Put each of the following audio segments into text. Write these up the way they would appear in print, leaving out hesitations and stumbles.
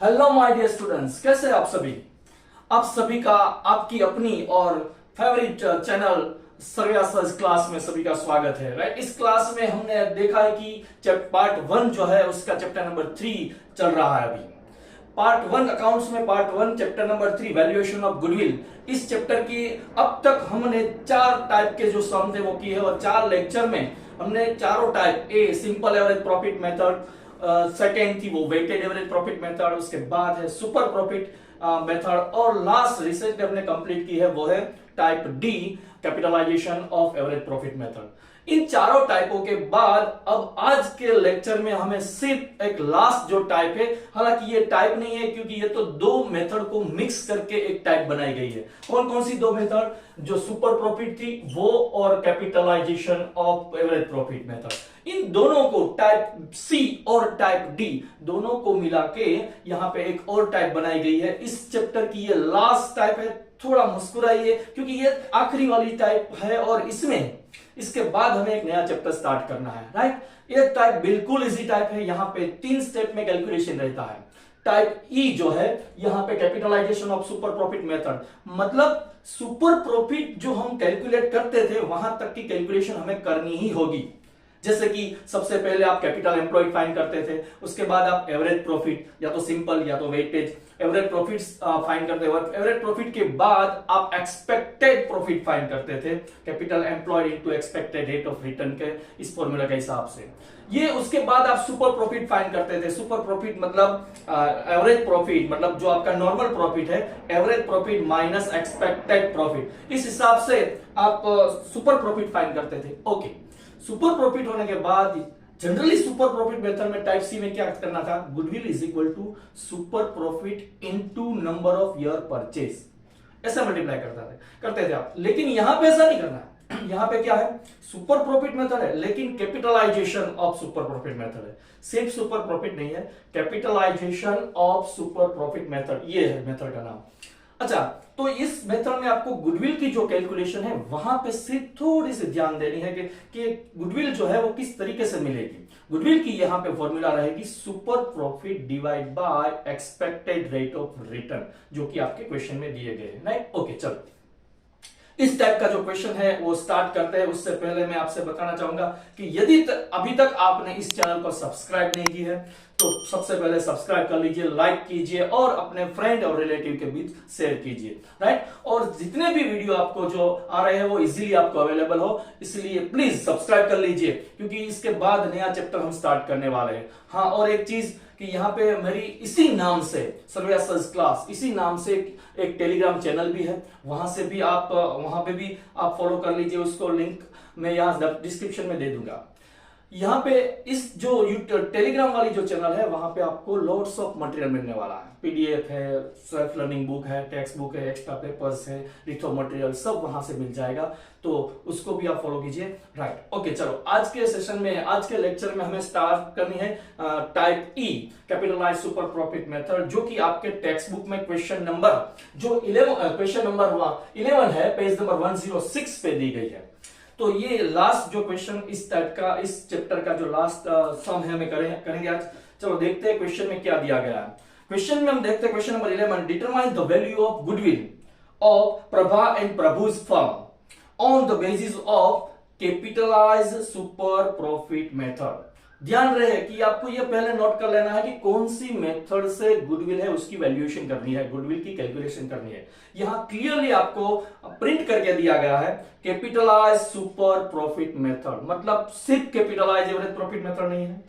Hello my dear students, कैसे हैं आप सभी। आप सभी का आपकी अपनी और फेवरेट चैनल सर्वियासर्स क्लास में सभी का स्वागत है। राइट, इस क्लास में हमने देखा है कि पार्ट 1 जो है उसका चैप्टर नंबर 3 चल रहा है अभी। पार्ट 1 अकाउंट्स में part 1 chapter number 3 valuation of goodwill, इस चैप्टर की अब तक हमने 4 टाइप के जो सम थे वो किए और 4 लेक्चर में हमने चारों type A simple average profit method, second थी वो वेटेड एवरेज प्रॉफिट मेथड, उसके बाद है सुपर प्रॉफिट मेथड और लास्ट रिसेंटली हमने कंप्लीट की है वो है type D capitalisation of average profit method. इन चारों टाइपों के बाद अब आज के लेक्चर में हमें सिर्फ एक लास्ट जो टाइप है, हालांकि ये टाइप नहीं है क्योंकि ये तो दो मेथड को मिक्स करके एक टाइप बनाई गई है। कौन कौन सी दो मेथड, जो सुपर प्रॉफिट थी वो और capitalisation of average profit method, इन दोनों को टाइप सी और टाइप डी दोनों को मिला के यहां पे एक और टाइप बनाई गई है। इस चैप्टर की ये लास्ट टाइप है। थोड़ा मुस्कुराइए क्योंकि ये आखिरी वाली टाइप है और इसके बाद हमें एक नया चैप्टर स्टार्ट करना है। राइट, ये टाइप बिल्कुल इजी टाइप है। यहां पे 3 स्टेप में कैलकुलेशन रहता है। टाइप ई जो है यहां पे capitalisation of super profit method, मतलब सुपर प्रॉफिट जो हम कैलकुलेट करते थे वहां तक की कैलकुलेशन हमें करनी ही होगी। जैसे कि सबसे पहले आप कैपिटल एम्प्लॉयड फाइंड करते थे, उसके बाद आप एवरेज प्रॉफिट या तो सिंपल या तो वेटेज एवरेज प्रॉफिट फाइंड करते थे। एवरेज प्रॉफिट के बाद आप एक्सपेक्टेड प्रॉफिट फाइंड करते थे, capital employed into expected rate of return के इस फॉर्मूला के हिसाब से। ये उसके बाद आप सुपर प्रॉफिट फाइंड करते थे। सुपर प्रॉफिट मतलब एवरेज प्रॉफिट, मतलब जो आपका नॉर्मल प्रॉफिट है, average profit minus expected profit, इस हिसाब से आप सुपर प्रॉफिट फाइंड करते थे। ओके, सुपर प्रॉफिट होने के बाद जनरली सुपर प्रॉफिट मेथड में टाइप सी में क्या करना था, goodwill is equal to super profit into number of year purchase, ऐसा मल्टीप्लाई करते थे आप। लेकिन यहां पे ऐसा नहीं करना है। यहां पे क्या है, सुपर प्रॉफिट मेथड है लेकिन capitalisation of super profit method है। सिर्फ सुपर प्रॉफिट नहीं है, capitalisation of super profit method, ये है मेथड का नाम। अच्छा, तो इस मेथड में आपको गुडविल की जो कैलकुलेशन है वहां पे सिर्फ थोड़ी सी ध्यान देनी है कि गुडविल जो है वो किस तरीके से मिलेगी। गुडविल की यहां पे फॉर्मूला रहेगी super profit divide bye expected rate of return, जो कि आपके क्वेश्चन में दिए गए हैं। राइट, ओके, चलो इस टाइप का जो क्वेश्चन है वो स्टार्ट करते हैं। उससे पहले मैं आपसे बताना चाहूंगा कि यदि अभी तक आपने इस चैनल को सब्सक्राइब नहीं की है तो सबसे पहले सब्सक्राइब कर लीजिए, लाइक कीजिए और अपने फ्रेंड और रिलेटिव के बीच शेयर कीजिए। राइट, और जितने भी वीडियो आपको जो आ रहे हैं वो इजीली आपको अवेलेबल हो, इसलिए प्लीज सब्सक्राइब कर लीजिए क्योंकि इसके बाद नया चैप्टर हम स्टार्ट करने वाले हैं। हाँ, और एक चीज कि यहाँ पे मेरी इसी नाम से सर्वियासर्स क्लास, इसी नाम से एक टेलीग्राम चैनल भी है, वहां पे भी आप फॉलो कर लीजिए। उसको लिंक मैं यहाँ डिस्क्रिप्शन में दे दूंगा। यहाँ पे इस जो टेलीग्राम वाली जो चैनल है वहां पे आपको लॉट्स ऑफ मटेरियल मिलने वाला है। पीडीएफ है, सेल्फ लर्निंग बुक है, टेक्स्ट बुक है, एक्स्ट्रा पेपर्स है, लिथो मटेरियल सब वहां से मिल जाएगा, तो उसको भी आप फॉलो कीजिए। राइट, ओके, चलो आज के सेशन में, आज के लेक्चर में हमें स्टार्ट करनी है type E capitalise super profit method, जो कि आपके टेक्स्ट बुक में क्वेश्चन नंबर जो 11 है, पेज नंबर 106 पे दी गई है। तो ये लास्ट जो क्वेश्चन इस टाइप का, इस चैप्टर का जो लास्ट सम है हमें करेंगे आज। चलो देखते हैं क्वेश्चन में क्या दिया गया है। क्वेश्चन में हम देखते हैं question number 11, determine the value of goodwill of Prabha and प्रभुज firm on the basis of capitalise super profit method. ध्यान रहे कि आपको यह पहले नोट कर लेना है कि कौन सी मेथड से गुडविल है उसकी वैल्यूएशन करनी है, गुडविल की कैलकुलेशन करनी है। यहां क्लियरली आपको प्रिंट करके दिया गया है कैपिटलाइज सुपर प्रॉफिट मेथड, मतलब सिर्फ कैपिटलाइज एवरेज प्रॉफिट मेथड नहीं है,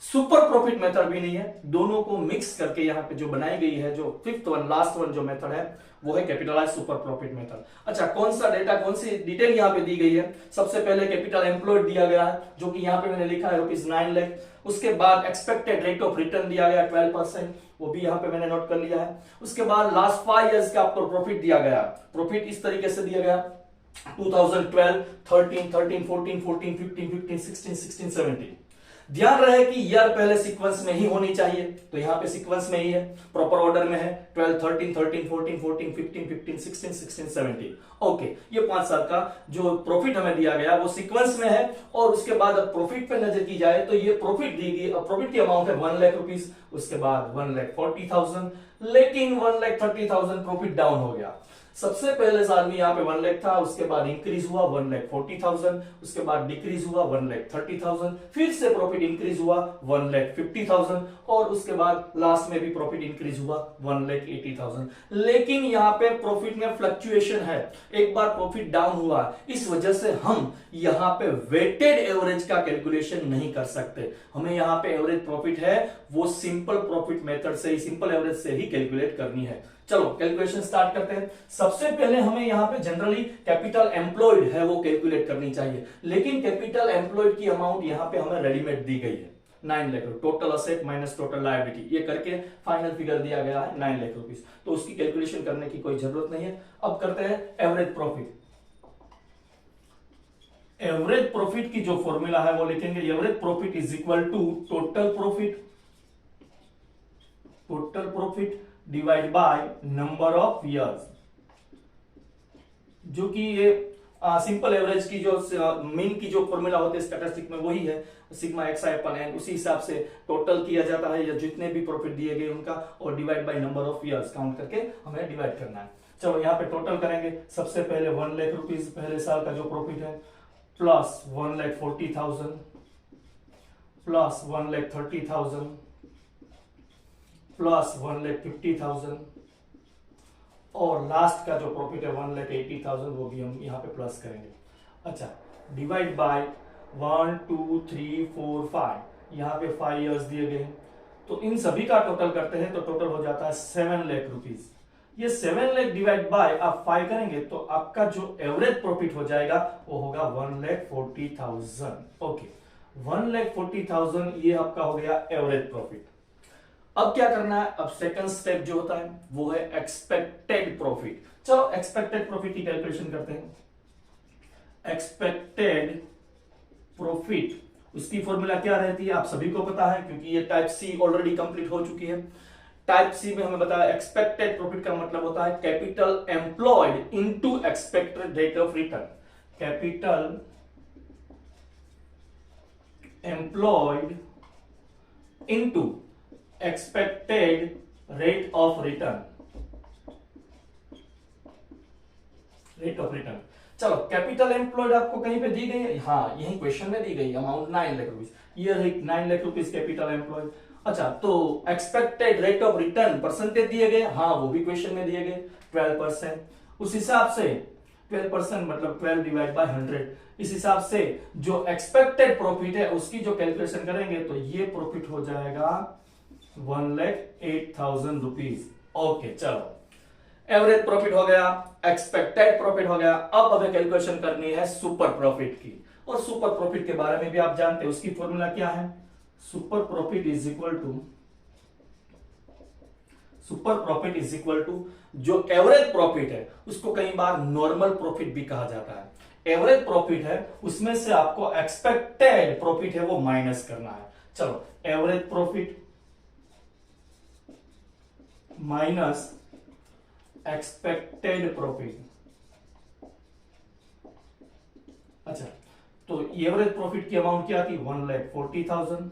सुपर प्रॉफिट मेथड भी नहीं है, दोनों को मिक्स करके यहां पे जो बनाई गई है, जो फिफ्थ वन लास्ट वन जो मेथड है वो है कैपिटलाइज सुपर प्रॉफिट मेथड। अच्छा, कौन सा डेटा, कौन सी डिटेल यहां पे दी गई है। सबसे पहले कैपिटल एम्प्लॉयड दिया गया है जो कि यहां पे मैंने लिखा है ₹9 लाख। उसके बाद एक्सपेक्टेड रेट ऑफ रिटर्न दिया गया 12%, वो भी यहां पे मैंने नोट कर लिया है। उसके बाद लास्ट 5 इयर्स का आपको प्रॉफिट दिया गया। प्रॉफिट इस तरीके से दिया गया 2012, 13, 14, 15, 15, 16, 17। ध्यान रहे कि ईयर पहले सीक्वेंस में ही होनी चाहिए, तो यहां पे सीक्वेंस में ही है, प्रॉपर ऑर्डर में है 12, 13, 13, 14, 14, 15, 15, 16, 16, 17। ओके, ये 5 साल का जो प्रॉफिट हमें दिया गया वो सीक्वेंस में है। और उसके बाद अब प्रॉफिट पे नजर की जाए तो ये प्रॉफिट दी गई, प्रॉफिट की अमाउंट है 1 लाख रुपीस। उसके बाद 1,40,000, लेकिन 1,30,000 प्रॉफिट डाउन हो गया। सबसे पहले साल में यहाँ पे 1 लाख था, उसके बाद इंक्रीज हुआ 1,40,000, उसके बाद डिक्रीज हुआ 1,30,000, फिर से प्रॉफिट इंक्रीज हुआ 1,50,000 और उसके बाद लास्ट में भी प्रॉफिट इंक्रीज हुआ 1,80,000। लेकिन यहाँ पे प्रॉफिट में फ्लक्चुएशन है, एक बार प्रॉफिट डाउन हुआ, इस वजह से हम यहाँ पे वेटेड एवरेज का कैलकुलेशन नहीं कर सकते। हमें यहाँ पे एवरेज प्रॉफिट है वो सिंपल प्रॉफिट मेथड से ही, सिंपल एवरेज से ही कैलकुलेट करनी है। चलो कैलकुलेशन स्टार्ट करते हैं। सबसे पहले हमें यहाँ पे जनरली कैपिटल एम्प्लॉयड है वो कैलकुलेट करनी चाहिए, लेकिन कैपिटल एम्प्लॉयड की अमाउंट यहाँ पे हमें रेडीमेड दी गई है 9 lakh, total asset minus total liability, ये करके फाइनल फिगर दिया गया है 9 लाख रुपीस। तो उसकी कैलकुलेशन करने की कोई जरूरत नहीं है। अब करते हैं एवरेज प्रॉफिट। एवरेज प्रॉफिट की जो फॉर्मूला है वो लिखेंगे, average profit is equal to total profit, total profit divide by number of years, जो कि ये सिंपल एवरेज की जो मीन की जो फॉर्मूला होती है स्टैटिस्टिक में वही है, सिग्मा xi अपन n, उसी हिसाब से टोटल किया जाता है या जितने भी प्रॉफिट दिए गए उनका, और divide by number of years count करके हमें डिवाइड करना है। चलो यहाँ पे टोटल करेंगे। सबसे पहले 1 लाख रुपीस पहले साल का जो प्रॉफिट है, प्लस 1,40,000 प्लस 1,30,000 प्लस 1,50,000 और लास्ट का जो प्रॉफिट है 1,80,000 वो भी हम यहाँ पे प्लस करेंगे। अच्छा, डिवाइड बाय 1 2 3 4 5, यहाँ पे 5 इयर्स दिए गए हैं, तो इन सभी का टोटल करते हैं तो टोटल हो जाता है 7 लाख रुपीस। ये 7 लाख डिवाइड बाय आप 5 करेंगे तो आपका जो एवरेज प्रॉफिट हो जाएगा वो होगा 1,40,000। ओके, 1,40,000 ये आपका हो गया एवरेज प्रॉफिट। अब क्या करना है, अब सेकंड स्टेप जो होता है वो है एक्सपेक्टेड प्रॉफिट। चलो एक्सपेक्टेड प्रॉफिट की कैलकुलेशन करते हैं। एक्सपेक्टेड प्रॉफिट, उसकी फॉर्मूला क्या रहती है आप सभी को पता है, क्योंकि ये टाइप सी ऑलरेडी कंप्लीट हो चुकी है। टाइप सी में हमें बताया एक्सपेक्टेड प्रॉफिट का मतलब होता है capital employed into expected rate of return. Capital employed into expected rate of return, rate of return. चलो कैपिटल एम्प्लॉयड आपको कहीं पे दी गई है, हाँ यही क्वेश्चन में दी गई, अमाउंट 9 लाख रुपीस, ये है 9 लाख रुपीस कैपिटल एम्प्लॉयड। अच्छा, तो expected rate of return percentage दिए गए, हाँ वो भी क्वेश्चन में दिए गए 12%। उस हिसाब से 12% मतलब 12 डिवाइड बाय 100, इस हिसाब से जो एक्सपेक्टेड प्रॉफिट है उसकी जो कैलकुलेशन करेंगे तो ये प्रॉफिट हो जाएगा 1,08,000 रुपीज। ओके, चलो एवरेज प्रॉफिट हो गया, एक्सपेक्टेड प्रॉफिट हो गया। अब हमें कैलकुलेशन करनी है सुपर प्रॉफिट की, और सुपर प्रॉफिट के बारे में भी आप जानते हैं, उसकी फॉर्मूला क्या है, super profit is equal to जो एवरेज प्रॉफिट है उसको कई बार नॉर्मल प्रॉफिट भी कहा जाता है। एवरेज प्रॉफिट है उसमें से आपको एक्सपेक्टेड प्रॉफिट है वो माइनस करना है। चलो average profit minus expected profit. अच्छा, तो एवरेज प्रॉफिट की अमाउंट क्या थी 1,40,000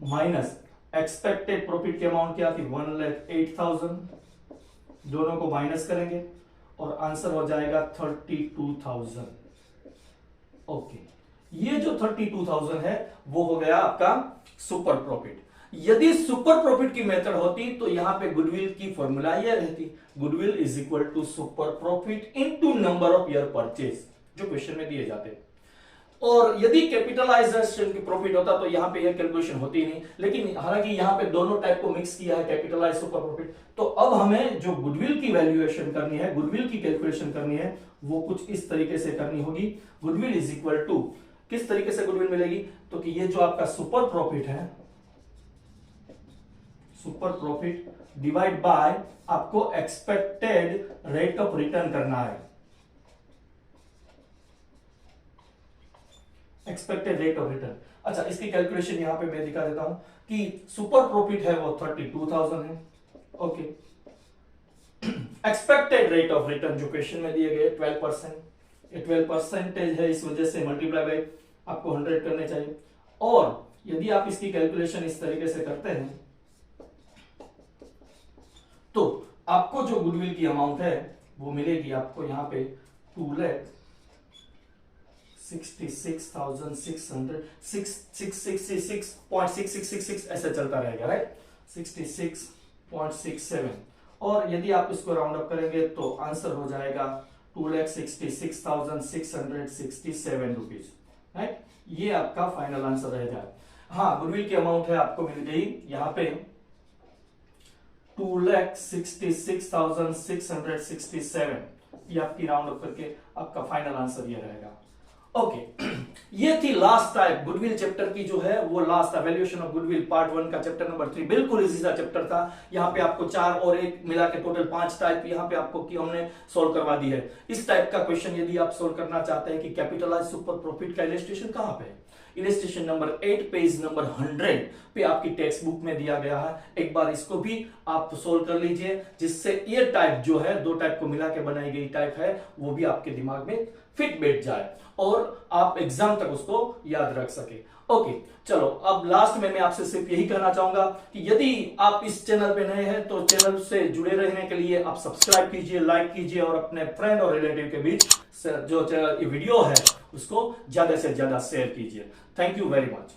माइनस एक्सपेक्टेड प्रॉफिट की अमाउंट क्या थी 1,08,000, दोनों को माइनस करेंगे और आंसर हो जाएगा 32,000। ओके, ये जो 32,000 है वो हो गया आपका सुपर प्रॉफिट। यदि सुपर प्रॉफिट की मेथड होती तो यहां पे गुडविल की फॉर्मूला ये रहती, goodwill is equal to super profit into number of year purchase, जो क्वेश्चन में दिए जाते। और यदि कैपिटलाइजेशन की प्रॉफिट होता तो यहां पे यह कैलकुलेशन होती नहीं, लेकिन हालांकि यहां पे दोनों टाइप को मिक्स किया है, कैपिटलाइज सुपर प्रॉफिट। तो अब हमें जो गुडविल की वैल्यूएशन करनी है, गुडविल की कैलकुलेशन करनी है, वो कुछ इस तरीके से करनी होगी। गुडविल इज इक्वल टू, किस तरीके से गुडविल मिलेगी, तो कि ये जो आपका सुपर प्रॉफिट है, सुपर प्रॉफिट डिवाइड बाय आपको एक्सपेक्टेड रेट ऑफ रिटर्न करना है, एक्सपेक्टेड रेट ऑफ रिटर्न। अच्छा, इसकी कैलकुलेशन यहां पे मैं दिखा देता हूं कि सुपर प्रॉफिट है वो 32,000 है। Okay, expected rate of return जो क्वेश्चन में दिए गए 12%, ये 12% है, इस वजह से मल्टीप्लाई बाय आपको 100 करने चाहिए। और यदि आप इसकी कैलकुलेशन इस तरीके से करते हैं तो आपको जो गुडविल की अमाउंट है वो मिलेगी आपको यहां पे 2,66,666.6666 ऐसे चलता रहेगा, राइट। 66.67 और यदि आप इसको राउंड अप करेंगे तो आंसर हो जाएगा 2,66,667 रुपीज, राइट। ये आपका फाइनल आंसर रहेगा। हाँ, गुडविल की अमाउंट है आपको मिल गई यहाँ पे 2,66,667, ये आपकी राउंड अप करके आपका फाइनल आंसर ये रहेगा। ओके, ये थी लास्ट टाइप गुडविल चैप्टर की जो है वो last valuation of goodwill part 1 का चैप्टर नंबर 3 बिल्कुल इजी सा चैप्टर था। यहाँ पे आपको 4 और 1 मिला के टोटल 5 टाइप यहाँ पे आपको की हमने सोल्व करवा दी है। इस टाइप का क्वेश्चन यदि आप सोल्व करना चाहते हैं कि कैपिटलाइज सुपर प्रॉफिट का इलस्ट्रेशन कहां पे है, इलस्ट्रेशन नंबर 8 पेज नंबर 100 पे आपकी टेक्स्ट बुक में दिया गया है। एक बार इसको भी आप सोल्व कर लीजिए जिससे ये टाइप जो है 2 टाइप को मिला के बनाई गई टाइप है वो भी आपके दिमाग में फिट बैठ जाए और आप एग्जाम तक उसको याद रख सके। ओके, चलो अब लास्ट में मैं आपसे सिर्फ यही कहना चाहूंगा कि यदि आप इस चैनल पे नए हैं तो चैनल से जुड़े रहने के लिए आप सब्सक्राइब कीजिए, लाइक कीजिए और अपने फ्रेंड और रिलेटिव के बीच जो वीडियो है उसको ज्यादा से ज्यादा शेयर कीजिए। Thank you very much.